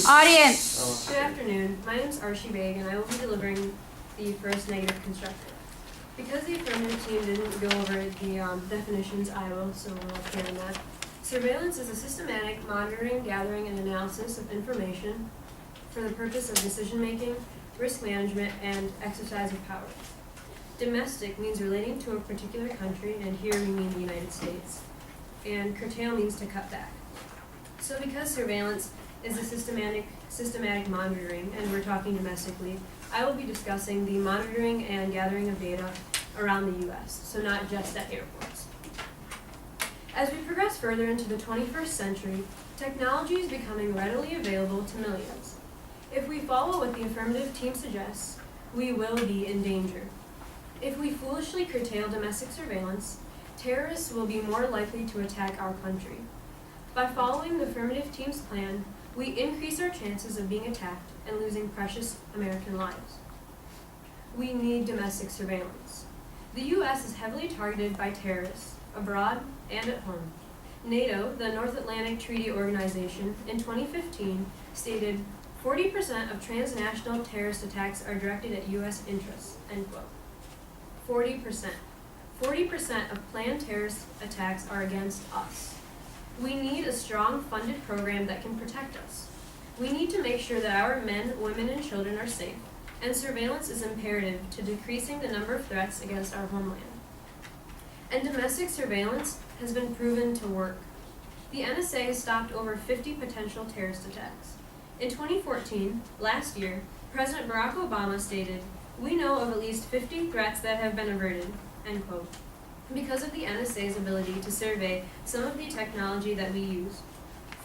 Audience. Good afternoon. My name is Archie Baig, and I will be delivering the first negative constructive. Because the affirmative team didn't go over the definitions, I will, so we'll carry on that. Surveillance is a systematic monitoring, gathering, and analysis of information for the purpose of decision-making, risk management, and exercise of power. Domestic means relating to a particular country, and here we mean the United States. And curtail means to cut back. So because surveillance is a systematic monitoring, and we're talking domestically, I will be discussing the monitoring and gathering of data around the U.S., so not just at airports. As we progress further into the 21st century, technology is becoming readily available to millions. If we follow what the affirmative team suggests, we will be in danger. If we foolishly curtail domestic surveillance, terrorists will be more likely to attack our country. By following the affirmative team's plan, we increase our chances of being attacked and losing precious American lives. We need domestic surveillance. The U.S. is heavily targeted by terrorists, abroad and at home. NATO, the North Atlantic Treaty Organization, in 2015 stated 40% of transnational terrorist attacks are directed at U.S. interests, end quote. 40%. 40% of planned terrorist attacks are against us. We need a strong funded program that can protect us. We need to make sure that our men, women, and children are safe, and surveillance is imperative to decreasing the number of threats against our homeland. And domestic surveillance has been proven to work. The NSA has stopped over 50 potential terrorist attacks. In 2014, last year, President Barack Obama stated, "We know of at least 50 threats that have been averted," end quote, because of the NSA's ability to survey some of the technology that we use.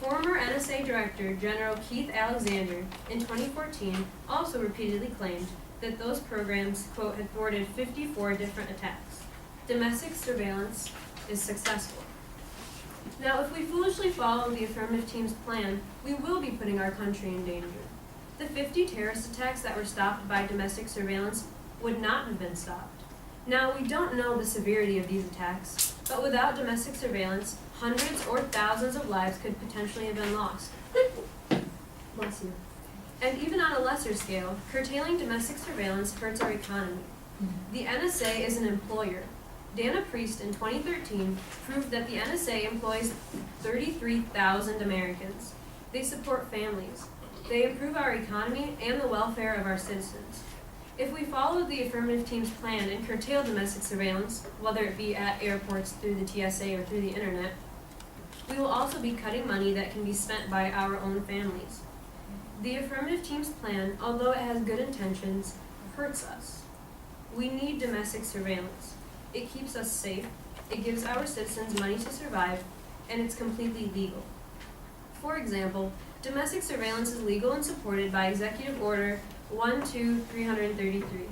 Former NSA Director General Keith Alexander in 2014 also repeatedly claimed that those programs, quote, had thwarted 54 different attacks. Domestic surveillance is successful. Now, if we foolishly follow the affirmative team's plan, we will be putting our country in danger. The 50 terrorist attacks that were stopped by domestic surveillance would not have been stopped. Now, we don't know the severity of these attacks, but without domestic surveillance, hundreds or thousands of lives could potentially have been lost. Bless you. And even on a lesser scale, curtailing domestic surveillance hurts our economy. The NSA is an employer. Dana Priest in 2013 proved that the NSA employs 33,000 Americans. They support families. They improve our economy and the welfare of our citizens. If we follow the affirmative team's plan and curtail domestic surveillance, whether it be at airports, through the TSA, or through the internet, we will also be cutting money that can be spent by our own families. The affirmative team's plan, although it has good intentions, hurts us. We need domestic surveillance. It keeps us safe, it gives our citizens money to survive, and it's completely legal. For example, domestic surveillance is legal and supported by Executive Order 12333.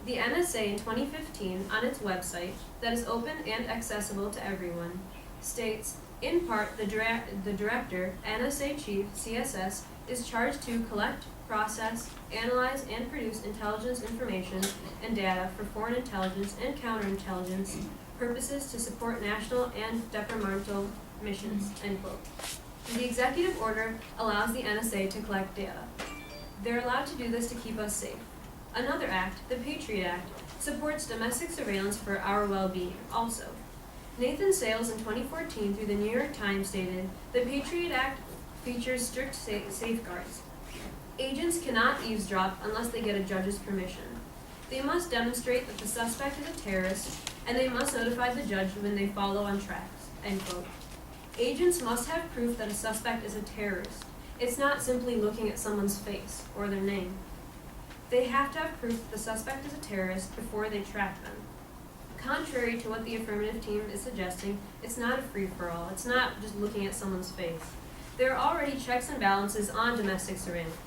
The NSA in 2015, on its website, that is open and accessible to everyone, states, in part, the director, NSA Chief, CSS, is charged to collect, process, analyze, and produce intelligence information and data for foreign intelligence and counterintelligence purposes to support national and departmental missions, end quote. The executive order allows the NSA to collect data. They're allowed to do this to keep us safe. Another act, the Patriot Act, supports domestic surveillance for our well-being also. Nathan Sales in 2014 through the New York Times stated, "The Patriot Act features strict safeguards. Agents cannot eavesdrop unless they get a judge's permission. They must demonstrate that the suspect is a terrorist, and they must notify the judge when they follow on tracks," end quote. Agents must have proof that a suspect is a terrorist. It's not simply looking at someone's face or their name. They have to have proof that the suspect is a terrorist before they track them. Contrary to what the affirmative team is suggesting, it's not a free-for-all. It's not just looking at someone's face. There are already checks and balances on domestic surveillance.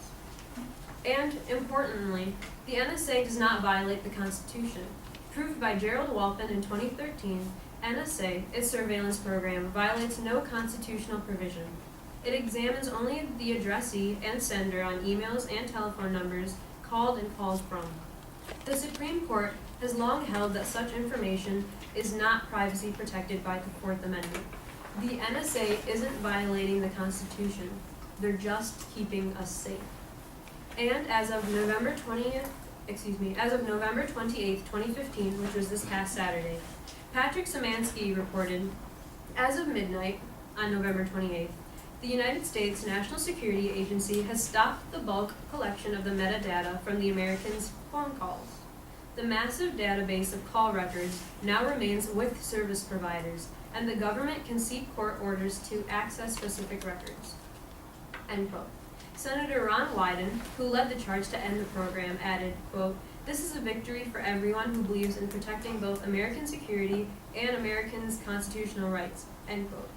And, importantly, the NSA does not violate the Constitution. Proved by Gerald Walpin in 2013, NSA, its surveillance program, violates no constitutional provision. It examines only the addressee and sender on emails and telephone numbers called and calls from. The Supreme Court has long held that such information is not privacy protected by the Fourth Amendment. The NSA isn't violating the Constitution. They're just keeping us safe. And as of November 28th, 2015, which was this past Saturday, Patrick Szymanski reported, as of midnight on November 28th, the United States National Security Agency has stopped the bulk collection of the metadata from the Americans' phone calls. The massive database of call records now remains with service providers, and the government can seek court orders to access specific records. End quote. Senator Ron Wyden, who led the charge to end the program, added, quote, "This is a victory for everyone who believes in protecting both American security and Americans' constitutional rights," end quote.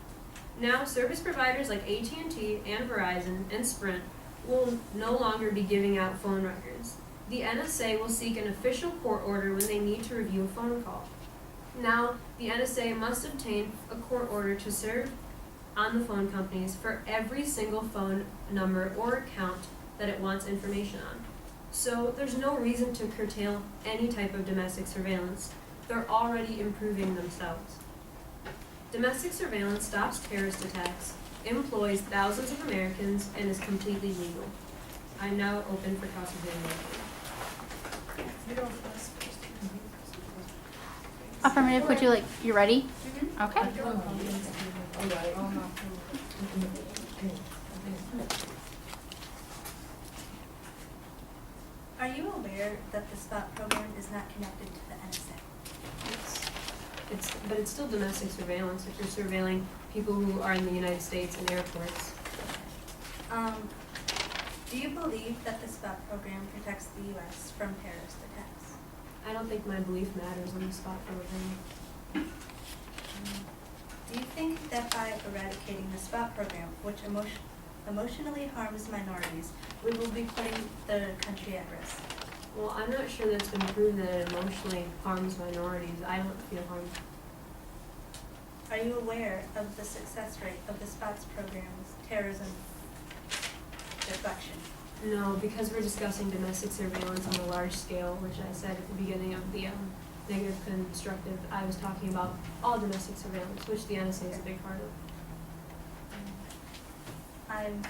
Now, service providers like AT&T and Verizon and Sprint will no longer be giving out phone records. The NSA will seek an official court order when they need to review a phone call. Now, the NSA must obtain a court order to serve on the phone companies for every single phone number or account that it wants information on. So there's no reason to curtail any type of domestic surveillance. They're already improving themselves. Domestic surveillance stops terrorist attacks, employs thousands of Americans, and is completely legal. I'm now open for cross-examination. Affirmative, would you you ready? Okay. Are you aware that the SPOT program is not connected to the NSA? But it's still domestic surveillance if you're surveilling people who are in the United States and airports. Do you believe that the SPOT program protects the U.S. from terrorist attacks? I don't think my belief matters on the spot program. Do you think that by eradicating the SPOT program, which emotionally harms minorities, we will be putting the country at risk? Well, I'm not sure that it's been proven that it emotionally harms minorities. I don't feel harmed. Are you aware of the success rate of the SPOTS program's terrorism deflection? No, because we're discussing domestic surveillance on a large scale, which I said at the beginning of the negative constructive, I was talking about all domestic surveillance, which the NSA is a big part of. I'm